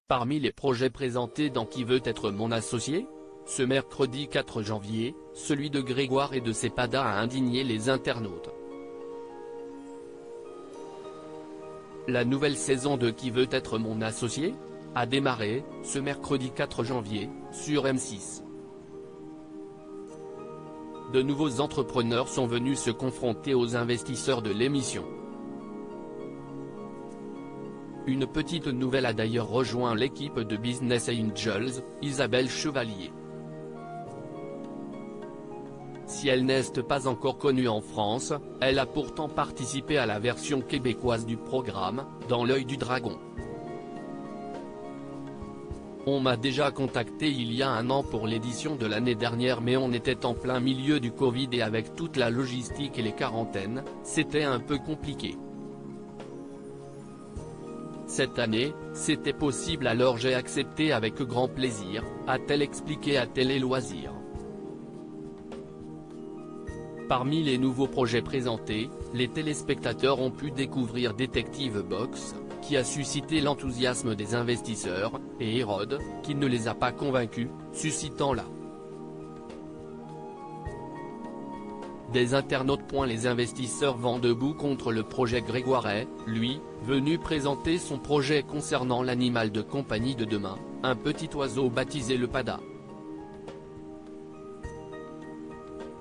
Parmi les projets présentés dans Qui veut être mon associé ? Ce mercredi 4 janvier, celui de Grégoire et de ses PADA a indigné les internautes. La nouvelle saison de Qui veut être mon associé ? A démarré, ce mercredi 4 janvier, sur M6. De nouveaux entrepreneurs sont venus se confronter aux investisseurs de l'émission. Une petite nouvelle a d'ailleurs rejoint l'équipe de Business Angels, Isabelle Chevalier. Si elle n'est pas encore connue en France, elle a pourtant participé à la version québécoise du programme, Dans l'œil du dragon. On m'a déjà contacté il y a un an pour l'édition de l'année dernière, mais on était en plein milieu du Covid et avec toute la logistique et les quarantaines, c'était un peu compliqué. Cette année, c'était possible, alors j'ai accepté avec grand plaisir, a-t-elle expliqué à Télé Loisirs. Parmi les nouveaux projets présentés, les téléspectateurs ont pu découvrir Détective Box, qui a suscité l'enthousiasme des investisseurs, et Hérode, qui ne les a pas convaincus, suscitant la des internautes. Les investisseurs vont debout contre le projet Grégoire est, lui, venu présenter son projet concernant l'animal de compagnie de demain, un petit oiseau baptisé le PADA.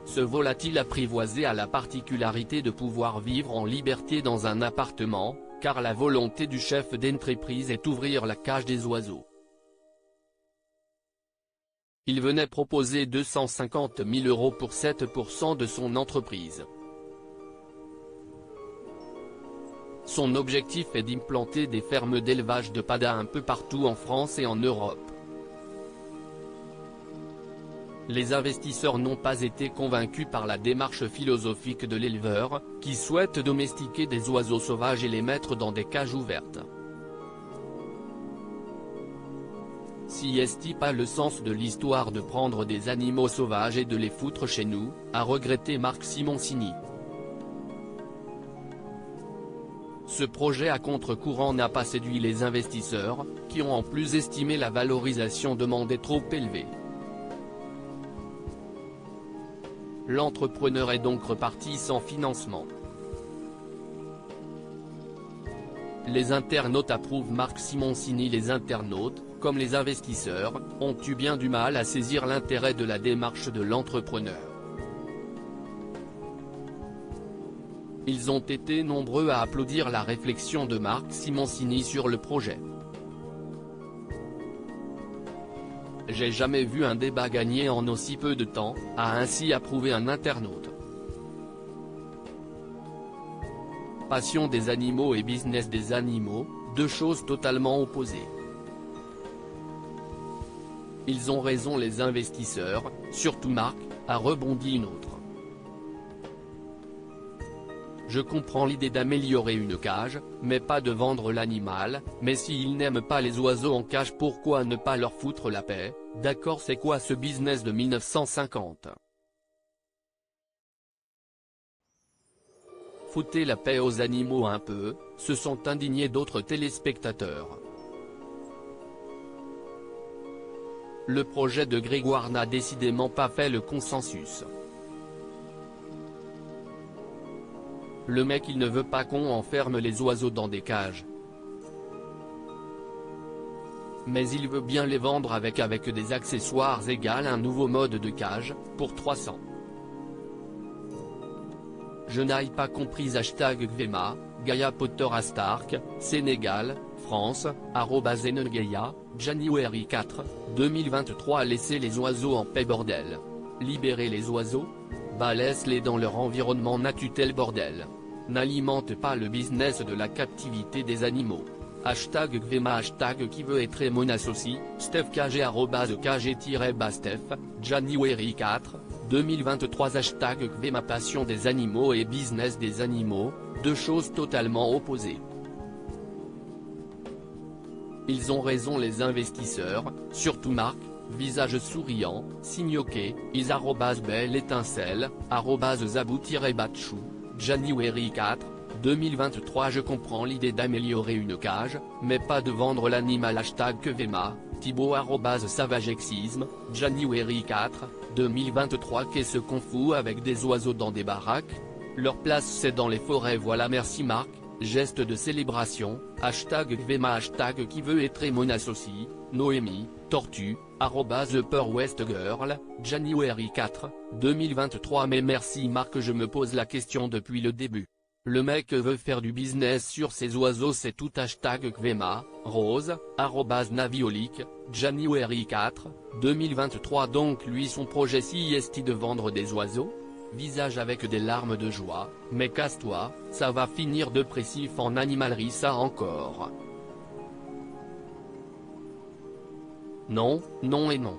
Ce volatile apprivoisé a la particularité de pouvoir vivre en liberté dans un appartement, car la volonté du chef d'entreprise est d'ouvrir la cage des oiseaux. Il venait proposer 250 000 € pour 7% de son entreprise. Son objectif est d'implanter des fermes d'élevage de PADA un peu partout en France et en Europe. Les investisseurs n'ont pas été convaincus par la démarche philosophique de l'éleveur, qui souhaite domestiquer des oiseaux sauvages et les mettre dans des cages ouvertes. Si est-ce pas le sens de l'histoire de prendre des animaux sauvages et de les foutre chez nous, a regretté Marc Simoncini. Ce projet à contre-courant n'a pas séduit les investisseurs, qui ont en plus estimé la valorisation demandée trop élevée. L'entrepreneur est donc reparti sans financement. Les internautes approuvent Marc Simoncini. Les internautes, comme les investisseurs, ont eu bien du mal à saisir l'intérêt de la démarche de l'entrepreneur. Ils ont été nombreux à applaudir la réflexion de Marc Simoncini sur le projet. J'ai jamais vu un débat gagner en aussi peu de temps, a ainsi approuvé un internaute. Passion des animaux et business des animaux, deux choses totalement opposées. Ils ont raison les investisseurs, surtout Marc, a rebondi une autre. Je comprends l'idée d'améliorer une cage, mais pas de vendre l'animal, mais s'ils n'aiment pas les oiseaux en cage, pourquoi ne pas leur foutre la paix, d'accord? C'est quoi ce business de 1950? Foutez la paix aux animaux un peu, se sont indignés d'autres téléspectateurs. Le projet de Grégoire n'a décidément pas fait le consensus. Le mec il ne veut pas qu'on enferme les oiseaux dans des cages. Mais il veut bien les vendre avec des accessoires égales un nouveau mode de cage, pour 300. Je n'ai pas compris. #Gvema, Gaia Potter Astark, Sénégal, France, @Enelgeia, January 4, 2023. Laissez les oiseaux en paix bordel. Libérez les oiseaux. Bah laisse-les dans leur environnement naturel bordel. N'alimente pas le business de la captivité des animaux. #Gvema Qui veut être mon associé, Steph KG @KG-Bastef, January 4, 2023. #Gvema Passion des animaux et business des animaux, deux choses totalement opposées. Ils ont raison les investisseurs, surtout Marc, visage souriant, signe OK, @belle étincelle, @zabou-batchou, January 4, 2023. Je comprends l'idée d'améliorer une cage, mais pas de vendre l'animal. #Kvema, Thibaut @savagexisme, January 4, 2023. Qu'est-ce qu'on fout avec des oiseaux dans des baraques? Leur place c'est dans les forêts. Voilà, merci Marc. Geste de célébration, #Kvema, qui veut être mon associé, Noémie, Tortue, @ThePurWestGirl, January 4, 2023. Mais merci Marc, je me pose la question depuis le début. Le mec veut faire du business sur ces oiseaux, c'est tout. #Kvema, Rose, @Naviolic, January 4, 2023. Donc lui son projet si est de vendre des oiseaux? Visage avec des larmes de joie, mais casse-toi, ça va finir dépressif en animalerie ça encore. Non, non et non.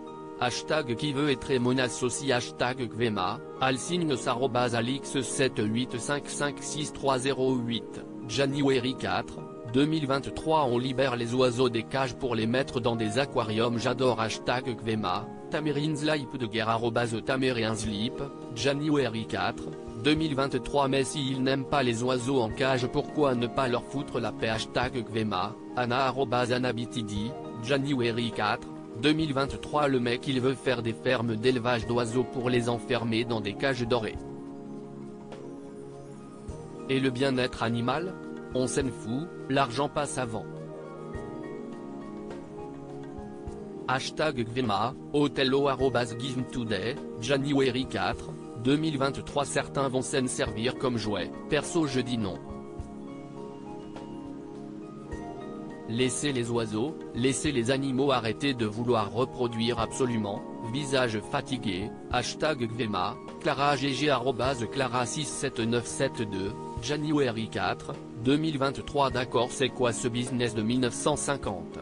Qui veut être mon associé. #Kvema, Alsignes @Alix78556308, January 4, 2023. On libère les oiseaux des cages pour les mettre dans des aquariums. J'adore. #Kvema, Tamerinslip de guerre @Tamerinslip, January 4, 2023. Mais s'ils n'aiment pas les oiseaux en cage, pourquoi ne pas leur foutre la paix? #Kvema, Anna @Anabitidi, January 4, 2023. Le mec il veut faire des fermes d'élevage d'oiseaux pour les enfermer dans des cages dorées. Et le bien-être animal? On s'en fout, l'argent passe avant. #Kvema, Othello @GizmToday, January 4, 2023. Certains vont s'en servir comme jouet, perso je dis non. Laissez les oiseaux, laissez les animaux, arrêtez de vouloir reproduire absolument, visage fatigué, #Kvema, Clara GG @Clara67972, January 4, 2023. D'accord, c'est quoi ce business de 1950?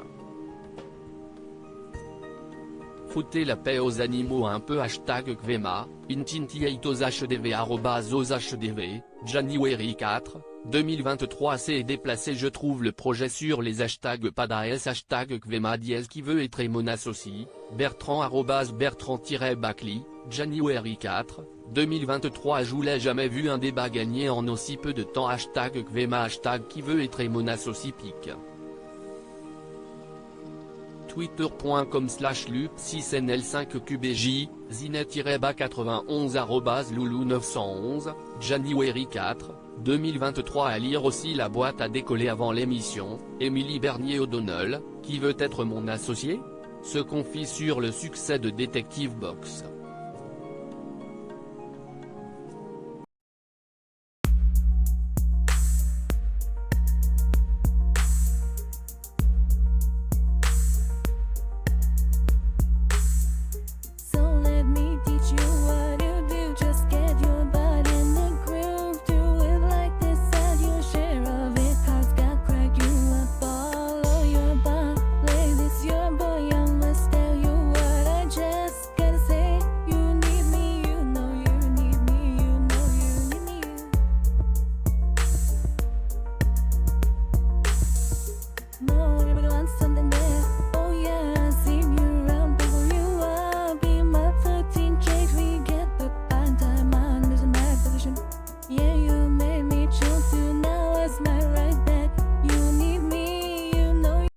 Foutez la paix aux animaux un peu. #Kvema, Intintiaitoshdv @oshdv, January 4, 2023. C'est déplacé je trouve le projet sur les hashtags PADAS. #Kvema qui veut être mon associé, Bertrand @Bertrand-Bacli, January 4, 2023. Je l'ai jamais vu un débat gagné en aussi peu de temps. #Kvema, qui veut être mon associé pic. Twitter.com/lup6nl5qbj, Zinet-91 @loulou911, January 4, 2023. À lire aussi La boîte à décoller avant l'émission, Émilie Bernier O'Donnell, qui veut être mon associé? Se confie sur le succès de Detective Box.